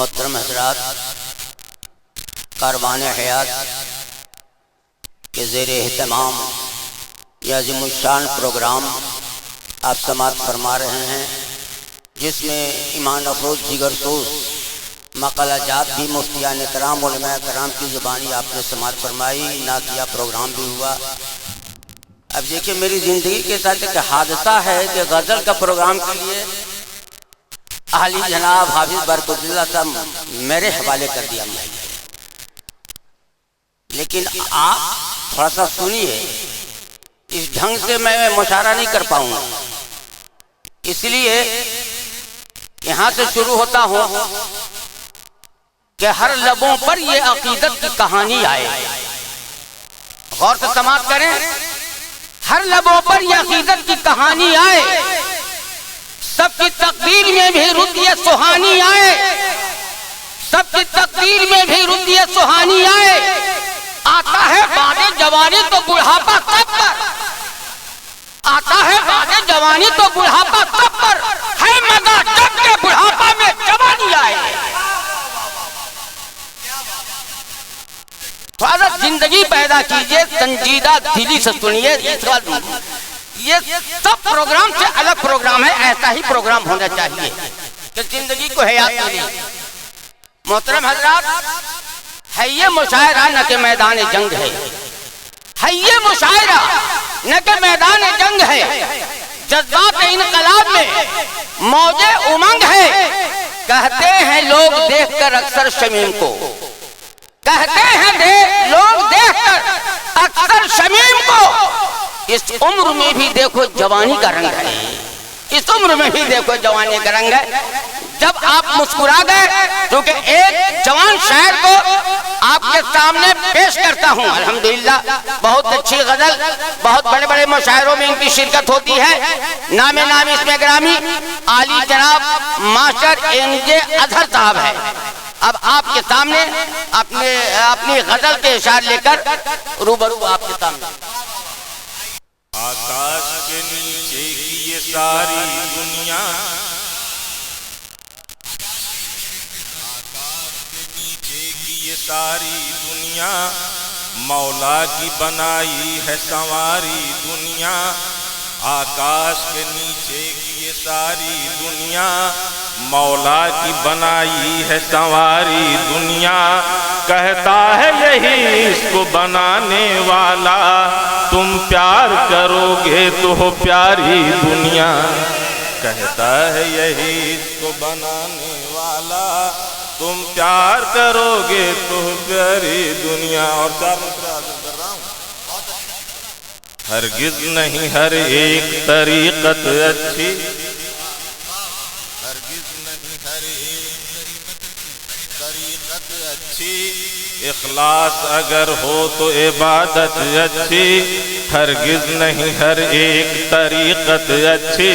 محترم حضرات، کاروان حیات کے زیر اہتمام یہ عظیم الشان پروگرام آپ سماعت فرما رہے ہیں، جس میں ایمان افروز جگر سوز مقالہ جات بھی مفتیان کرام علماء کرام کی زبانی آپ نے سماعت فرمائی، نعتیہ پروگرام بھی ہوا۔ اب دیکھیں میری زندگی کے ساتھ ایک حادثہ ہے کہ غزل کا پروگرام کے لیے اعلی جناب حافظ برکت اللہ صاحب میرے حوالے کر دیا میں، لیکن آپ تھوڑا سا سنیے، اس ڈھنگ سے میں مشاورہ نہیں کر پاؤں گا، اس لیے یہاں سے شروع ہوتا ہوں کہ ہر لبوں پر یہ عقیدت کی کہانی آئے۔ غور سے سماعت کریں، ہر لبوں پر یہ عقیدت کی کہانی آئے، سب کی تقدیر میں بھی رتیہ سہانی آئے، سب کی تقدیر میں بھی رتیہ سہانی آئے۔ آتا ہے بعد جوانی تو بڑھاپا کب پر، آتا ہے بعد جوانی تو بڑھاپا کب پر، ہے مزہ جب کے بڑھاپا میں جوانی آئے۔ تھوڑا سا زندگی پیدا کیجئے، سنجیدہ دلی سے سنیے۔ یہ سب پروگرام سے الگ پروگرام ہے، ایسا ہی پروگرام ہونا چاہیے کہ زندگی کو حیات ملے۔ محترم حضرات، ہے یہ مشاعرہ نہ کہ میدان جنگ ہے یہ مشاعرہ نہ کہ میدان جنگ ہے، جذبات انقلاب میں موج امنگ ہے۔ کہتے ہیں لوگ دیکھ کر اکثر شمیم کو، کہتے ہیں لوگ دیکھ کر اکثر شمیم کو، اس عمر میں بھی دیکھو جوانی کا رنگ ہے، اس عمر میں بھی دیکھو جوانی کا رنگ ہے۔ جب آپ مسکرا گئے، کیونکہ ایک جوان شاعر کو آپ کے سامنے پیش کرتا ہوں، الحمدللہ بہت اچھی غزل، بہت بڑے بڑے مشاعروں میں ان کی شرکت ہوتی ہے۔ نام اس میں گرامی عالی جناب ماسٹر NJ اظہر صاحب ہے۔ اب آپ کے سامنے اپنی غزل کے اشعار لے کر روبرو آپ کے سامنے۔ آکاش کے نیچے کی یہ ساری دنیا، آکاش کے نیچے کی یہ ساری دنیا، مولا کی بنائی ہے سنواری دنیا۔ آکاش کے نیچے کی یہ ساری دنیا، مولا کی بنائی ہے سنواری دنیا۔ کہتا ہے یہی اس کو بنانے والا، تم پیار کرو گے تو ہو پیاری دنیا۔ کہتا ہے یہی اس کو بنانے والا، تم پیار کرو گے تو ہو پیاری دنیا۔ اور چار مصرع کر رہا ہوں۔ ہرگز نہیں ہر ایک طریقت اچھی، ہرگز نہیں ہر ایک طریقت اچھی، اخلاص اگر ہو تو عبادت اچھی۔ ہرگز نہیں ہر ایک طریقت اچھی،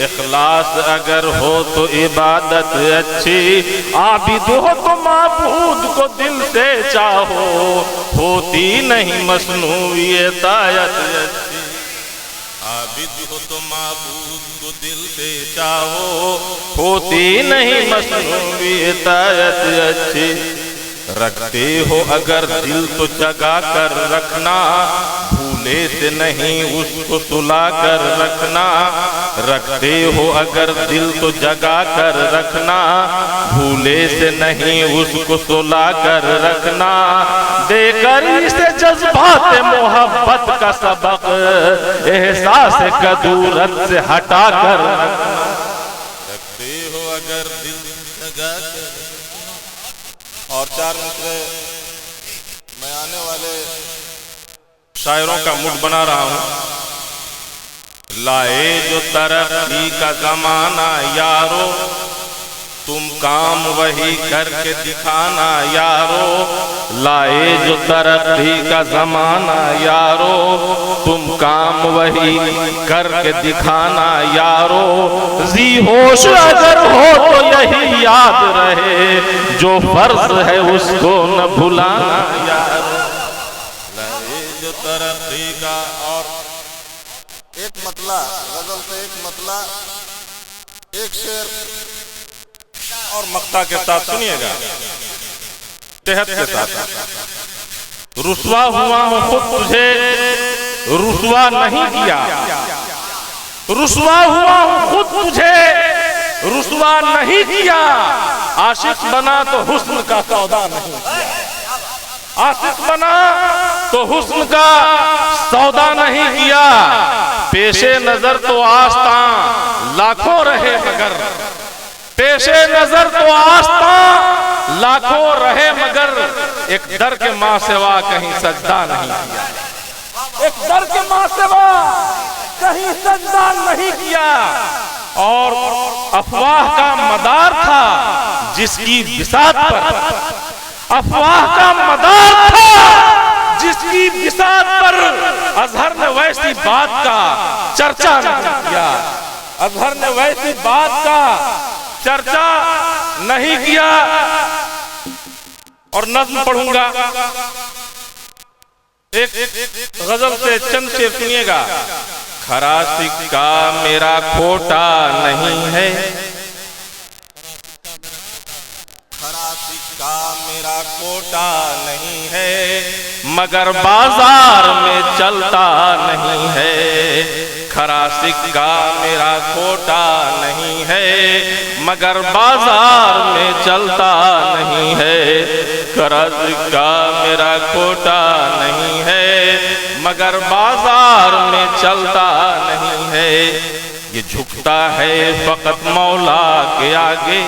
اخلاص اگر ہو تو عبادت اچھی۔ عابد ہو تو معبود کو دل سے چاہو، ہوتی نہیں مصنوعی اطاعت اچھی۔ عابد ہو تو معبود کو دل سے چاہو، ہوتی نہیں مصنوعی اطاعت اچھی۔ رکھتے ہو اگر دل تو جگا کر رکھنا، بھولے سے نہیں اس کو سلا کر رکھنا۔ رکھتے ہو اگر دل تو جگا کر رکھنا، بھولے سے نہیں اس کو سلا کر رکھنا۔ دے کر اسے جذبات محبت کا سبق، احساس کدورت سے ہٹا کر رکھنا۔ رکھتے ہو اگر دل جگا کر، اور چار مصرع میں آنے والے شاعروں کا موڈ بنا رہا ہوں۔ لائے جو ترقی کا زمانہ یارو، تم کام وہی کر کے دکھانا یارو۔ لائے جو ترقی کا زمانہ یارو، تم کام وہی کر کے دکھانا یارو۔ ذی ہوش اگر ہو تو یہی یاد رہے، جو فرض ہے اس کو نہ بھلانا یارو۔ لائے جو ترقی کا، اور ایک مطلع غزل سے ایک مطلع، ایک شعر اور مقطع کے ساتھ سنیے گا، تحت کے ساتھ۔ رسوا ہوا ہوں خود تجھے رسوا نہیں کیا، رسوا ہوا ہوں خود تجھے رسوا نہیں کیا، عاشق بنا تو حسن کا سودا نہیں کیا، عاشق بنا تو حسن کا سودا نہیں کیا، پیش نظر تو آستاں لاکھوں رہے مگر، پیش نظر تو آستاں لاکھوں رہے مگر، ایک در کے ماں سوا کہیں سجدہ نہیں کیا، ایک در کے ماں سوا کہیں سجدہ نہیں کیا، اور افواہ کا مدار تھا جس کی بساط پر، افواہ کا مدار تھا جس کی بساط پر اظہر نے ویسی بات کا چرچا نہیں کیا، اظہر نے ویسی بات کا چرچا نہیں کیا۔ اور نظم پڑھوں گا، ایک غزل سے چند شعر سنیے گا۔ کھرا سکہ میرا کھوٹا نہیں ہے، کھرا سکہ میرا کھوٹا نہیں ہے، مگر بازار میں چلتا نہیں ہے، کھرا سکہ میرا کھوٹا نہیں ہے، مگر بازار میں چلتا نہیں ہے، کھرا سکہ میرا کھوٹا نہیں ہے، مگر بازار میں چلتا نہیں ہے، یہ جھکتا ہے فقط مولا کے آگے،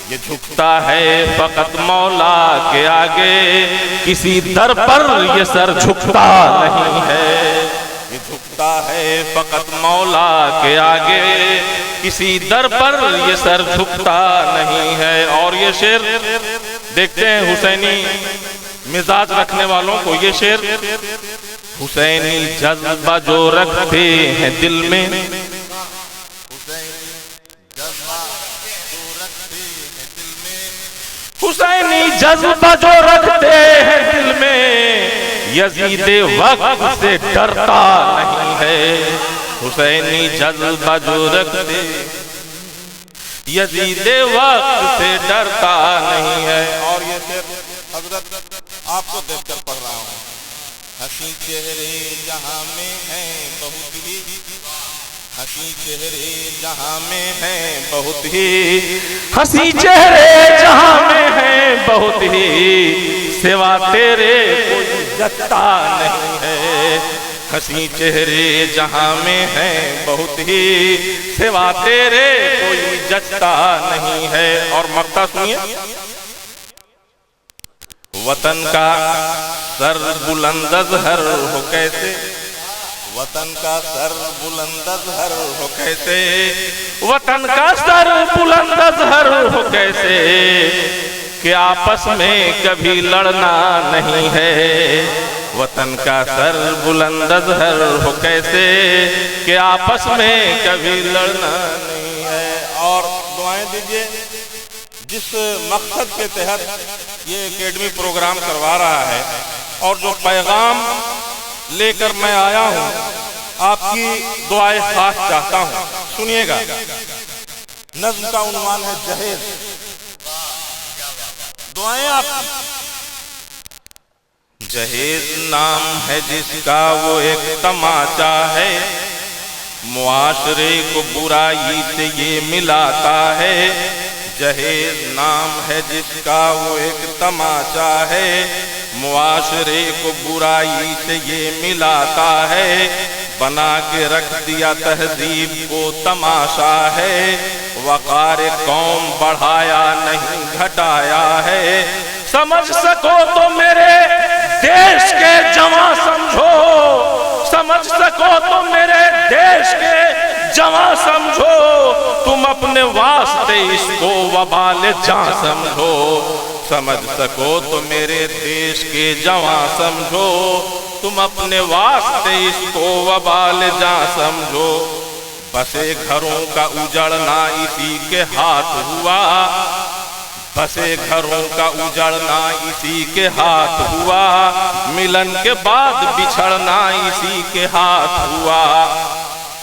یہ جھکتا ہے فقط مولا کے آگے، کسی در پر یہ سر جھکتا نہیں ہے، یہ جھکتا ہے فقط مولا کے آگے، کسی در پر یہ سر جھکتا نہیں ہے۔ اور یہ شعر دیکھتے ہیں حسینی مزاج رکھنے والوں کو، یہ شعر حسینی جذبہ جو رکھتے ہیں دل میں، حسینی جذبہ جو رکھتے ہیں دل میں، یزید وقت سے ڈرتا نہیں ہے، حسینی جذبہ جو رکھتے یزید وقت سے ڈرتا نہیں ہے۔ اور یہ شعر حضرت آپ کو دیکھ کر پڑھ رہا ہوں۔ حسین چہرے جہاں میں ہیں بہت ہی، حسین چہرے جہاں میں ہیں بہت ہی، حسین چہرے جہاں میں ہیں بہت ہی، سوا تیرے کوئی جچتا نہیں ہے، حسین چہرے جہاں میں ہیں بہت ہی، سوا تیرے کوئی جچتا نہیں ہے۔ اور مقطع سنیے، وطن کا سر بلند ازہر ہو کیسے، وطن کا سر بلند ازہر ہو کیسے، وطن کا سر بلند ازہر ہو کیسے، کہ آپس میں کبھی لڑنا نہیں ہے، وطن کا سر بلند ازہر ہو کیسے، کہ آپس میں کبھی لڑنا نہیں ہے۔ اور دعائیں دیجئے، جس مقصد کے تحت یہ اکیڈمی پروگرام کروا رہا ہے اور جو پیغام لے کر میں آیا ہوں، آپ کی دعائیں خاص چاہتا ہوں، سنیے گا۔ نظم کا عنوان ہے جہیز، دعائیں آپ کی۔ جہیز نام ہے جس کا وہ ایک تماچا ہے، معاشرے کو برائی سے یہ ملاتا ہے، جہیز نام ہے جس کا وہ ایک تماچا ہے، معاشرے کو برائی سے یہ ملاتا ہے، بنا کے رکھ دیا تہذیب کو تماشا ہے، وقار قوم بڑھایا نہیں گھٹایا ہے، سمجھ سکو تو میرے دیش کے جواں سمجھو، سمجھ سکو تو میرے دیش کے جواں سمجھو، تم اپنے واسطے اس کو وبال جاں سمجھو، سمجھ سکو تو میرے دیش کے جواں سمجھو، تم اپنے واسطے اس کو وبال جاں سمجھو، بسے گھروں کا اجڑنا اسی کے ہاتھ ہوا، بسے گھروں کا اجڑنا اسی کے ہاتھ ہوا، ملن کے بعد بچھڑنا اسی کے ہاتھ ہوا،